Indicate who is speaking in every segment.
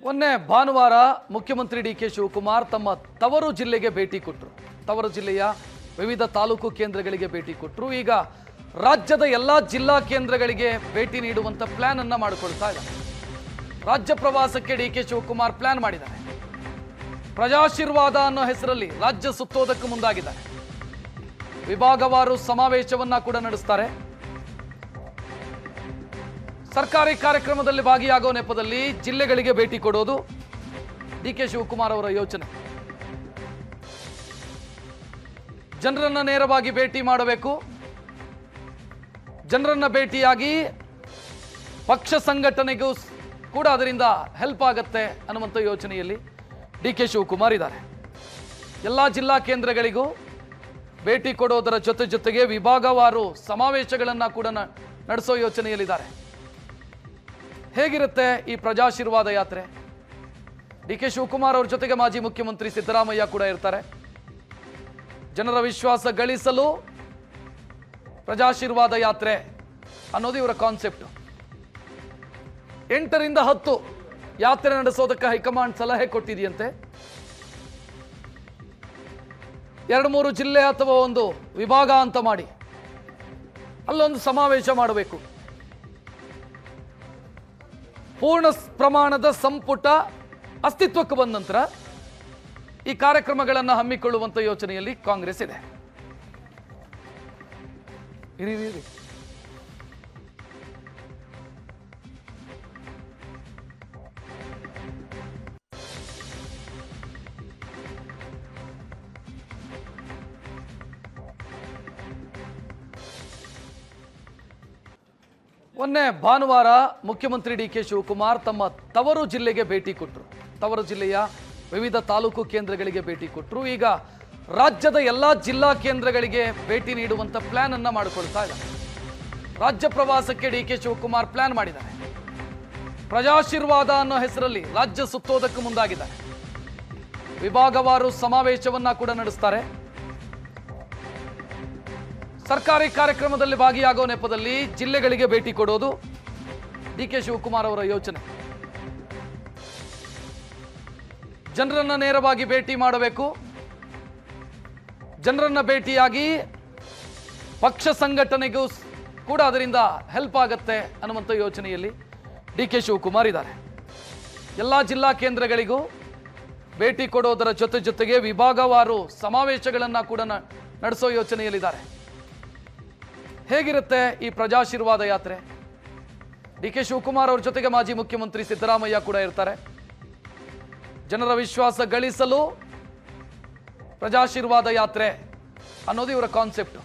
Speaker 1: ಮೊನ್ನೆ ಭಾನುವಾರ ಮುಖ್ಯಮಂತ್ರಿ ಡಿ ಕೆ ಶಿವಕುಮಾರ್ ತಮ್ಮ ತವರು ಜಿಲ್ಲೆಗೆ ಭೇಟಿ ಕೊಟ್ಟರು. ತವರು ಜಿಲ್ಲೆಯ ವಿವಿಧ ತಾಲೂಕು ಕೇಂದ್ರಗಳಿಗೆ ಭೇಟಿ ಕೊಟ್ಟರು. ಈಗ ರಾಜ್ಯದ ಎಲ್ಲ ಜಿಲ್ಲಾ ಕೇಂದ್ರಗಳಿಗೆ ಭೇಟಿ ನೀಡುವಂತ ಪ್ಲಾನ್ ಅನ್ನು ಮಾಡಿಕೊಳ್ತಾ ಇದ್ದಾರೆ. ರಾಜ್ಯ ಪ್ರವಾಸಕ್ಕೆ ಡಿ ಕೆ ಶಿವಕುಮಾರ್ ಪ್ಲಾನ್ ಮಾಡಿದ್ದಾರೆ. ಪ್ರಜಾಶೀರ್ವಾದ ಅನ್ನೋ ಹೆಸರಲ್ಲಿ ರಾಜ್ಯ ಸುತ್ತೋದಕ್ಕೆ ಮುಂದಾಗಿದ್ದಾರೆ. ವಿಭಾಗವಾರು ಸಮಾವೇಶವನ್ನ ಕೂಡ ನಡೆಸ್ತಾರೆ. ಸರ್ಕಾರಿ ಕಾರ್ಯಕ್ರಮದಲ್ಲಿ ಭಾಗಿಯಾಗೋ ನೆಪದಲ್ಲಿ ಜಿಲ್ಲೆಗಳಿಗೆ ಭೇಟಿ ಕೊಡೋದು ಡಿ ಕೆ ಶಿವಕುಮಾರ್ ಅವರ ಯೋಚನೆ. ಜನರನ್ನ ನೇರವಾಗಿ ಭೇಟಿ ಮಾಡಬೇಕು, ಜನರನ್ನ ಭೇಟಿಯಾಗಿ ಪಕ್ಷ ಸಂಘಟನೆಗೂ ಕೂಡ ಅದರಿಂದ ಹೆಲ್ಪ್ ಆಗುತ್ತೆ ಅನ್ನುವಂಥ ಯೋಚನೆಯಲ್ಲಿ ಡಿ ಕೆ ಶಿವಕುಮಾರ್ ಇದ್ದಾರೆ. ಎಲ್ಲ ಜಿಲ್ಲಾ ಕೇಂದ್ರಗಳಿಗೂ ಭೇಟಿ ಕೊಡೋದರ ಜೊತೆಗೆ ವಿಭಾಗವಾರು ಸಮಾವೇಶಗಳನ್ನ ಕೂಡ ನಡೆಸೋ ಯೋಚನೆಯಲ್ಲಿದ್ದಾರೆ. ಹೇಗಿರುತ್ತೆ ಈ ಪ್ರಜಾಶೀರ್ವಾದ ಯಾತ್ರೆ? ಡಿ ಕೆ ಶಿವಕುಮಾರ್ ಅವರ ಜೊತೆಗೆ ಮಾಜಿ ಮುಖ್ಯಮಂತ್ರಿ ಸಿದ್ದರಾಮಯ್ಯ ಕೂಡ ಇರ್ತಾರೆ. ಜನರ ವಿಶ್ವಾಸ ಗಳಿಸಲು ಪ್ರಜಾಶೀರ್ವಾದ ಯಾತ್ರೆ ಅನ್ನೋದು ಇವರ ಕಾನ್ಸೆಪ್ಟ್. 8 ರಿಂದ 10 ಯಾತ್ರೆ ನಡೆಸೋದಕ್ಕೆ ಹೈಕಮಾಂಡ್ ಸಲಹೆ ಕೊಟ್ಟಿದೆಯಂತೆ. 2-3 ಜಿಲ್ಲೆ ಅಥವಾ ಒಂದು ವಿಭಾಗ ಅಂತ ಮಾಡಿ ಅಲ್ಲೊಂದು ಸಮಾವೇಶ ಮಾಡಬೇಕು. ಪೂರ್ಣ ಪ್ರಮಾಣದ ಸಂಪುಟ ಅಸ್ತಿತ್ವಕ್ಕೆ ಬಂದ ನಂತರ ಈ ಕಾರ್ಯಕ್ರಮಗಳನ್ನು ಹಮ್ಮಿಕೊಳ್ಳುವಂತ ಯೋಚನೆಯಲ್ಲಿ ಕಾಂಗ್ರೆಸ್ ಇದೆ. ಇರಿ ಮೊನ್ನೆ ಭಾನುವಾರ ಮುಖ್ಯಮಂತ್ರಿ ಡಿ ಕೆ ಶಿವಕುಮಾರ್ ತಮ್ಮ ತವರು ಜಿಲ್ಲೆಗೆ ಭೇಟಿ ಕೊಟ್ಟರು. ತವರು ಜಿಲ್ಲೆಯ ವಿವಿಧ ತಾಲೂಕು ಕೇಂದ್ರಗಳಿಗೆ ಭೇಟಿ ಕೊಟ್ಟರು. ಈಗ ರಾಜ್ಯದ ಎಲ್ಲ ಜಿಲ್ಲಾ ಕೇಂದ್ರಗಳಿಗೆ ಭೇಟಿ ನೀಡುವಂತ ಪ್ಲಾನ್ ಅನ್ನ ಮಾಡಿಕೊಳ್ತಾ ಇದ್ದಾರೆ. ರಾಜ್ಯ ಪ್ರವಾಸಕ್ಕೆ ಡಿ ಕೆ ಶಿವಕುಮಾರ್ ಪ್ಲಾನ್ ಮಾಡಿದ್ದಾರೆ. ಪ್ರಜಾಶೀರ್ವಾದ ಅನ್ನೋ ಹೆಸರಲ್ಲಿ ರಾಜ್ಯ ಸುತ್ತೋದಕ್ಕೆ ಮುಂದಾಗಿದ್ದಾರೆ. ವಿಭಾಗವಾರು ಸಮಾವೇಶವನ್ನ ಕೂಡ ನಡೆಸ್ತಾರೆ. ಸರ್ಕಾರಿ ಕಾರ್ಯಕ್ರಮದಲ್ಲಿ ಭಾಗಿಯಾಗೋ ನೆಪದಲ್ಲಿ ಜಿಲ್ಲೆಗಳಿಗೆ ಭೇಟಿ ಕೊಡೋದು ಡಿ ಕೆ ಶಿವಕುಮಾರ್ ಅವರ ಯೋಚನೆ. ಜನರನ್ನ ನೇರವಾಗಿ ಭೇಟಿ ಮಾಡಬೇಕು, ಜನರನ್ನ ಭೇಟಿಯಾಗಿ ಪಕ್ಷ ಸಂಘಟನೆಗೂ ಕೂಡ ಅದರಿಂದ ಹೆಲ್ಪ್ ಆಗುತ್ತೆ ಅನ್ನುವಂಥ ಯೋಚನೆಯಲ್ಲಿ ಡಿ ಕೆ ಶಿವಕುಮಾರ್ ಇದ್ದಾರೆ. ಎಲ್ಲ ಜಿಲ್ಲಾ ಕೇಂದ್ರಗಳಿಗೂ ಭೇಟಿ ಕೊಡೋದರ ಜೊತೆಗೆ ವಿಭಾಗವಾರು ಸಮಾವೇಶಗಳನ್ನ ಕೂಡ ನಡೆಸೋ ಯೋಚನೆಯಲ್ಲಿದ್ದಾರೆ. ಹೇಗಿರುತ್ತೆ ಈ ಪ್ರಜಾಶೀರ್ವಾದ ಯಾತ್ರೆ? ಡಿ ಕೆ ಶಿವಕುಮಾರ್ ಅವರ ಜೊತೆಗೆ ಮಾಜಿ ಮುಖ್ಯಮಂತ್ರಿ ಸಿದ್ದರಾಮಯ್ಯ ಕೂಡ ಇರ್ತಾರೆ. ಜನರ ವಿಶ್ವಾಸ ಗಳಿಸಲು ಪ್ರಜಾಶೀರ್ವಾದ ಯಾತ್ರೆ ಅನ್ನೋದು ಇವರ ಕಾನ್ಸೆಪ್ಟ್.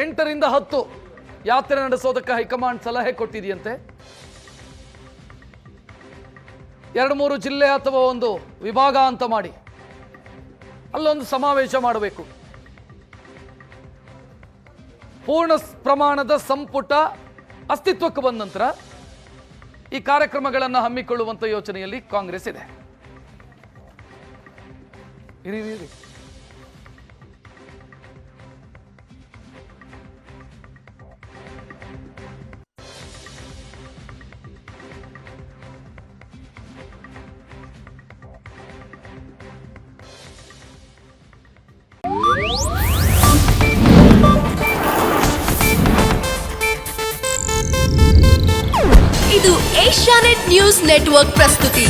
Speaker 1: 8 ರಿಂದ 10 ಯಾತ್ರೆ ನಡೆಸೋದಕ್ಕೆ ಹೈಕಮಾಂಡ್ ಸಲಹೆ ಕೊಟ್ಟಿದೆಯಂತೆ. 2-3 ಜಿಲ್ಲೆ ಅಥವಾ ಒಂದು ವಿಭಾಗ ಅಂತ ಮಾಡಿ ಅಲ್ಲೊಂದು ಸಮಾವೇಶ ಮಾಡಬೇಕು. ಪೂರ್ಣ ಪ್ರಮಾಣದ ಸಂಪುಟ ಅಸ್ತಿತ್ವಕ್ಕೆ ಬಂದ ನಂತರ ಈ ಕಾರ್ಯಕ್ರಮಗಳನ್ನು ಹಮ್ಮಿಕೊಳ್ಳುವಂತ ಯೋಚನೆಯಲ್ಲಿ ಕಾಂಗ್ರೆಸ್ ಇದೆ. ಇರಿ
Speaker 2: ಇದು ಏಷ್ಯಾನೆಟ್ ನ್ಯೂಸ್ ನೆಟ್ವರ್ಕ್ ಪ್ರಸ್ತುತಿ.